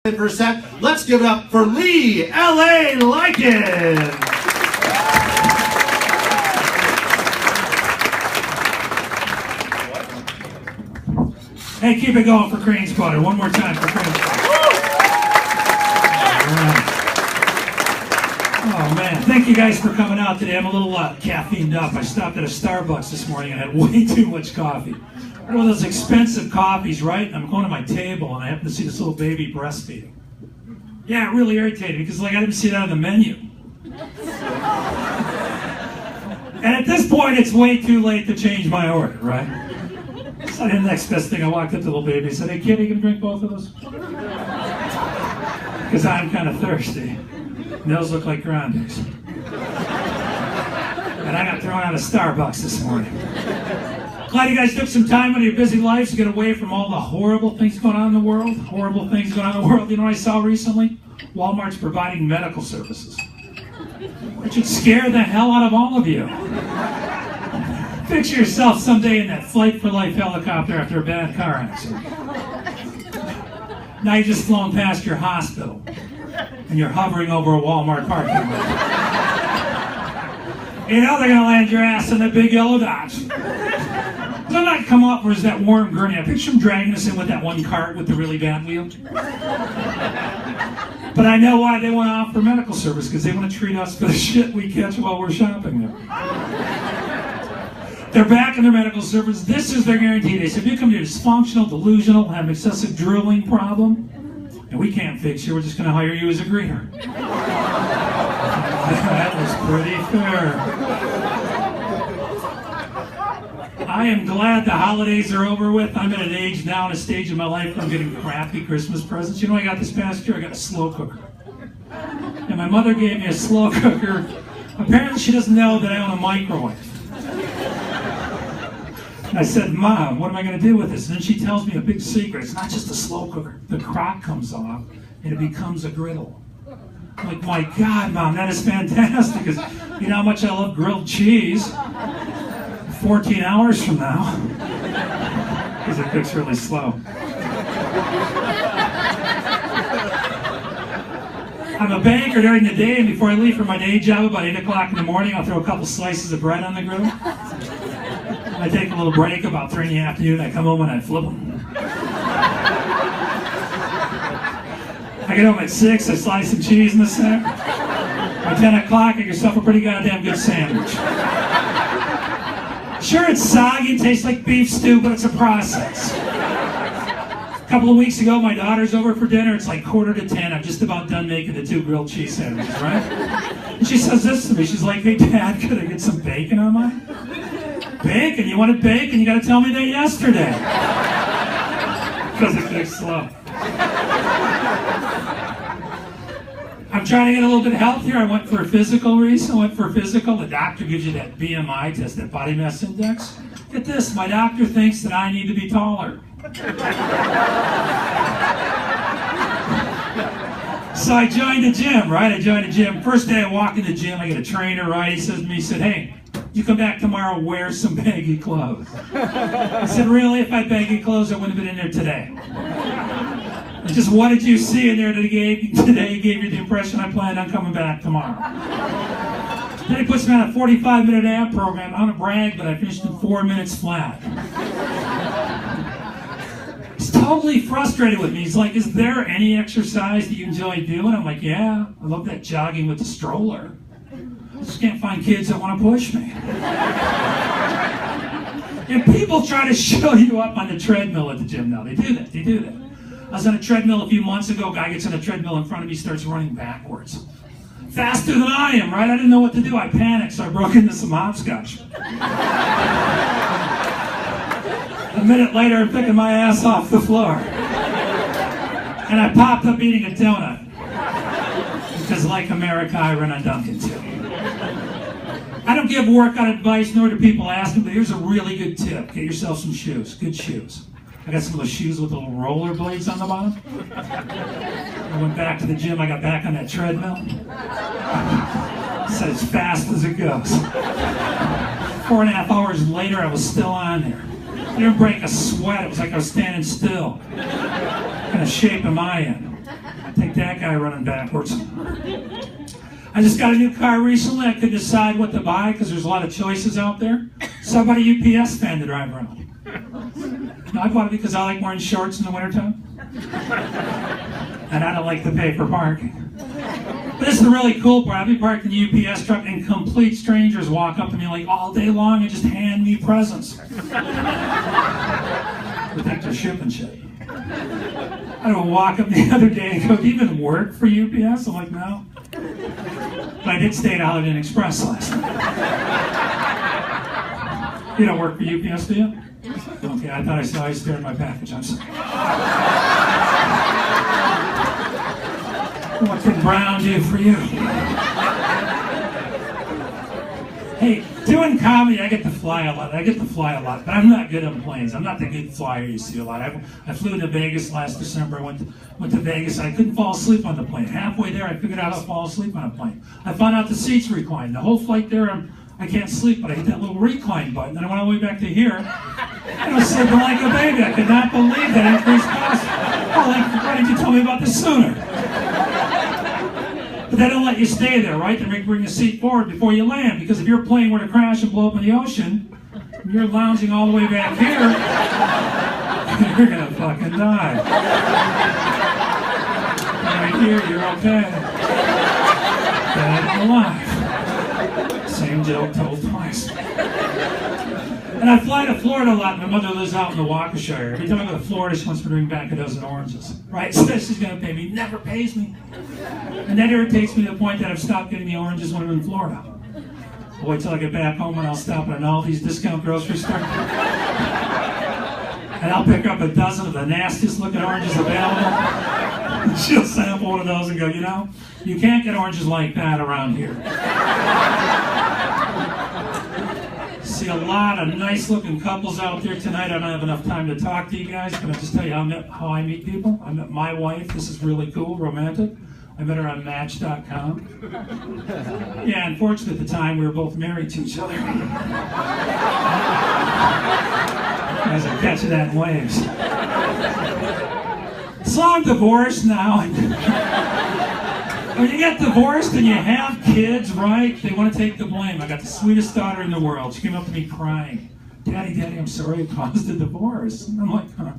For a set, let's give it up for LALycan. Hey, keep it going for Crane Spotter. One more time for Crane Spotter. Oh, man. Thank you guys for coming out today. I'm a little caffeined up. I stopped at a Starbucks this morning and had way too much coffee. One of those expensive coffees, right? And I'm going to my table and I happen to see this little baby breastfeeding. Yeah, it really irritated me because I didn't see that on the menu. And at this point, it's way too late to change my order, right? So the next best thing, I walked up to the little baby and said, "Hey kid, you can drink both of those?" Because I'm kind of thirsty. And those look like grandes. And I got thrown out of Starbucks this morning. Glad you guys took some time out of your busy lives to get away from all the horrible things going on in the world. Horrible things going on in the world. You know what I saw recently? Walmart's providing medical services. That should scare the hell out of all of you. Picture yourself someday in that Flight for Life helicopter after a bad car accident. Now you're just flown past your hospital and you're hovering over a Walmart parking lot. You know they're going to land your ass in that big yellow Dodge. They'll not come up where's that warm gurney. I picture them dragging us in with that one cart with the really bad wheel. But I know why they want to offer medical service, because they want to treat us for the shit we catch while we're shopping there. They're back in their medical service. This is their guarantee. They said, if you come here dysfunctional, delusional, have an excessive drooling problem, and we can't fix you, we're just going to hire you as a greeter. That was pretty fair. I am glad the holidays are over with. I'm at an age now, in a stage in my life where I'm getting crappy Christmas presents. You know what I got this past year? I got a slow cooker. And my mother gave me a slow cooker. Apparently she doesn't know that I own a microwave. I said, "Mom, what am I going to do with this?" And then she tells me a big secret. It's not just a slow cooker. The crock comes off and it becomes a griddle. I'm like, my God, Mom, that is fantastic. Because you know how much I love grilled cheese? 14 hours from now. Because it cooks really slow. I'm a banker during the day, and before I leave for my day job about 8 o'clock in the morning, I'll throw a couple slices of bread on the grill. I take a little break about 3 in the afternoon. I come home and I flip them. I get home at 6. I slice some cheese in the center. By 10 o'clock, I get yourself a pretty goddamn good sandwich. Sure, it's soggy, it tastes like beef stew, but it's a process. A couple of weeks ago, my daughter's over for dinner. It's like 9:45. I'm just about done making the 2 grilled cheese sandwiches, right? And she says this to me. She's like, "Hey, Dad, could I get some bacon on mine?" Bacon? You wanted bacon? You got to tell me that yesterday. Because it cooks slow. I'm trying to get a little bit healthier. I went for a physical recently. The doctor gives you that BMI test, that body mass index. Get this, my doctor thinks that I need to be taller. So I joined a gym, right? First day I walk in the gym, I get a trainer, right? He says to me, he said, "Hey, you come back tomorrow, wear some baggy clothes." I said, "Really? If I had baggy clothes, I wouldn't have been in there today." Just what did you see in there that gave you the impression I planned on coming back tomorrow? Then he puts me on a 45-minute ab program. I don't brag, but I finished in 4 minutes flat. He's totally frustrated with me. He's like, "Is there any exercise that you enjoy doing?" I'm like, "Yeah, I love that jogging with the stroller. I just can't find kids that want to push me." And people try to show you up on the treadmill at the gym now. They do that. I was on a treadmill a few months ago. A guy gets on a treadmill in front of me, starts running backwards. Faster than I am, right? I didn't know what to do. I panicked, so I broke into some hopscotch. A minute later, I'm picking my ass off the floor. And I popped up eating a donut. Because like America, I run on Dunkin' too. I don't give workout advice, nor do people ask me, but here's a really good tip. Get yourself some shoes, good shoes. I got some of those shoes with little roller blades on the bottom. I went back to the gym, I got back on that treadmill. Said as fast as it goes. 4.5 hours later, I was still on there. I didn't break a sweat, it was like I was standing still. What kind of shape am I in? that guy running backwards. I just got a new car recently. I couldn't decide what to buy because there's a lot of choices out there. So I bought a UPS fan to drive around. No, I bought it because I like wearing shorts in the wintertime. And I don't like to pay for parking. But this is the really cool part. I'll be parked in the UPS truck and complete strangers walk up to me like all day long and just hand me presents. They think they're shipping shit. I don't walk up the other day and go, do you even work for UPS? I'm like, no. But I did stay at Holiday Inn Express last night. You don't work for UPS, do you? Okay, I thought I saw you staring at my package. I'm sorry. What can Brown do for you? Hey, doing comedy, I get to fly a lot. But I'm not good on planes. I'm not the good flyer you see a lot. I flew to Vegas last December. I went to Vegas. I couldn't fall asleep on the plane. Halfway there, I figured out how to fall asleep on a plane. I found out the seats recline. The whole flight there, I can't sleep, but I hit that little recline button. Then I went all the way back to here. I was sleeping like a baby. I could not believe that increased cost. Oh, why didn't you tell me about this sooner? But they don't let you stay there, right? They make you bring a seat forward before you land, because if your plane were to crash and blow up in the ocean, and you're lounging all the way back here, you're gonna fucking die. Right here, you're okay. Dead and alive. Same joke told twice. And I fly to Florida a lot. My mother lives out in the Waukesha. Every time I go to Florida, she wants me to bring back a dozen oranges. Right? So she's going to pay me. Never pays me. And that irritates me to the point that I've stopped getting the oranges when I'm in Florida. I'll wait till I get back home and I'll stop at all these discount grocery stores. And I'll pick up a dozen of the nastiest looking oranges available. She'll sample one of those and go, you know, you can't get oranges like that around here. See a lot of nice looking couples out there tonight. I don't have enough time to talk to you guys, but I'll just tell you how I meet people. I met my wife. This is really cool, romantic. I met her on Match.com. Yeah, unfortunately at the time we were both married to each other. As I catch that in waves. So I'm divorced now. When you get divorced and you have kids, right, they want to take the blame. I got the sweetest daughter in the world. She came up to me crying. Daddy, I'm sorry I caused the divorce. And I'm like, huh?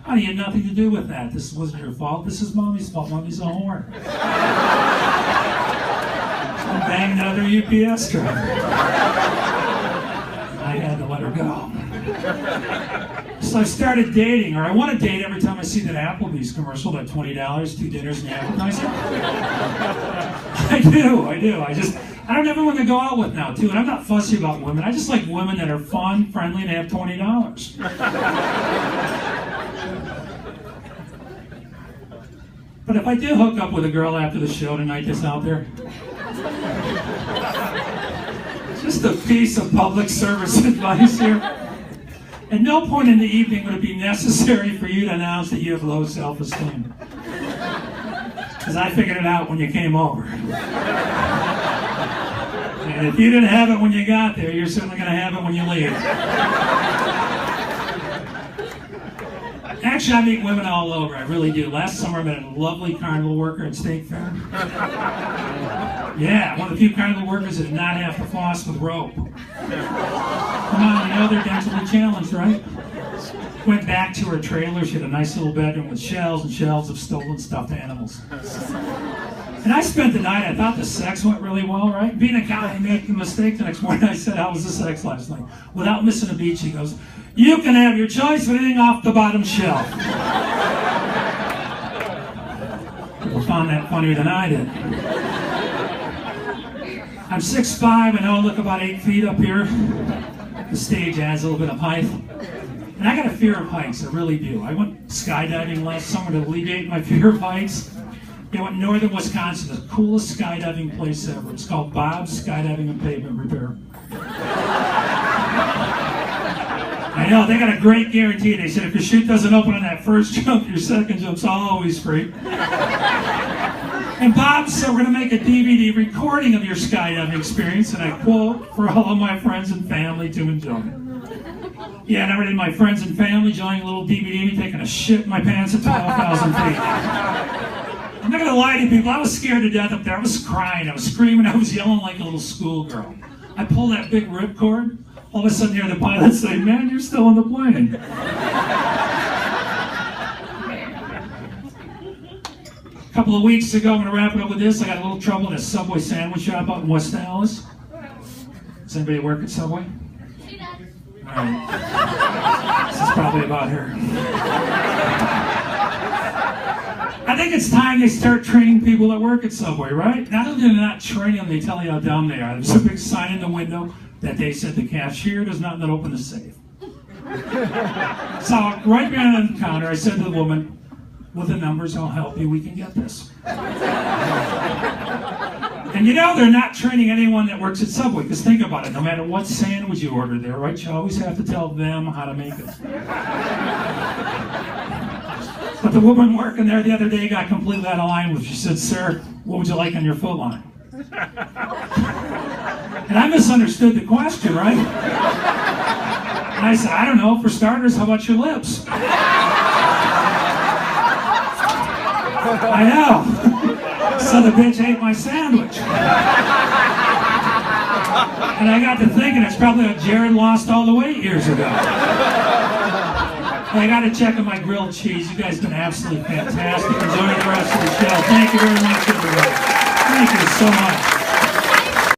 Honey, you had nothing to do with that. This wasn't your fault. This is Mommy's fault. Mommy's a whore. I banged another UPS driver. I had to let her go. So I started dating, or I want to date every time I see that Applebee's commercial, that $20, 2 dinners and the appetizer. I do. I don't ever want to go out with now, too. And I'm not fussy about women. I just like women that are fun, friendly, and have $20. But if I do hook up with a girl after the show tonight that's out there, just a piece of public service advice here. At no point in the evening would it be necessary for you to announce that you have low self-esteem. Because I figured it out when you came over. And if you didn't have it when you got there, you're certainly going to have it when you leave. Actually, I meet women all over. I really do. Last summer, I met a lovely carnival worker at State Fair. Yeah, one of the few carnival workers that did not have to floss with rope. Come on, you know they're densely challenged, right? Went back to her trailer. She had a nice little bedroom with shelves and shelves of stolen stuffed animals. And I spent the night, I thought the sex went really well, right? Being a guy, I made the mistake the next morning. I said, how was the sex last night? Without missing a beat, she goes, you can have your choice of anything off the bottom shelf. People found that funnier than I did. I'm 6'5", I know I look about 8 feet up here. The stage adds a little bit of height. And I got a fear of heights, I really do. I went skydiving last summer to alleviate my fear of heights. I went northern Wisconsin, the coolest skydiving place ever. It's called Bob's Skydiving and Pavement Repair. I know, they got a great guarantee. They said if your chute doesn't open on that first jump, your second jump's always free. And Bob said we're going to make a DVD recording of your skydiving experience, and I quote, for all of my friends and family to enjoy. Yeah, I never did my friends and family enjoying a little DVD of me taking a shit in my pants at 12,000 feet. I'm not gonna lie to you people, I was scared to death up there. I was crying, I was screaming, I was yelling like a little schoolgirl. I pulled that big ripcord, all of a sudden you hear the pilot say, "Man, you're still on the plane." A couple of weeks ago, I'm gonna wrap it up with this. I got a little trouble in a Subway sandwich shop out in West Dallas. Does anybody work at Subway? All right. This is probably about her. I think it's time they start training people that work at Subway, right? Not only do they not train them, they tell you how dumb they are. There's a big sign in the window that they said the cashier does not let open the safe. So right behind the counter, I said to the woman, "With the numbers, I'll help you. We can get this." And you know they're not training anyone that works at Subway, because think about it. No matter what sandwich you order there, right? You always have to tell them how to make it. But the woman working there the other day got completely out of line with. She said, "Sir, what would you like on your foot line?" And I misunderstood the question, right? And I said, "I don't know. For starters, how about your lips?" I know. So the bitch ate my sandwich. And I got to thinking, it's probably how Jared lost all the weight years ago. I got to check on my grilled cheese. You guys have been absolutely fantastic. Enjoy the rest of the show. Thank you very much, everybody. Thank you so much.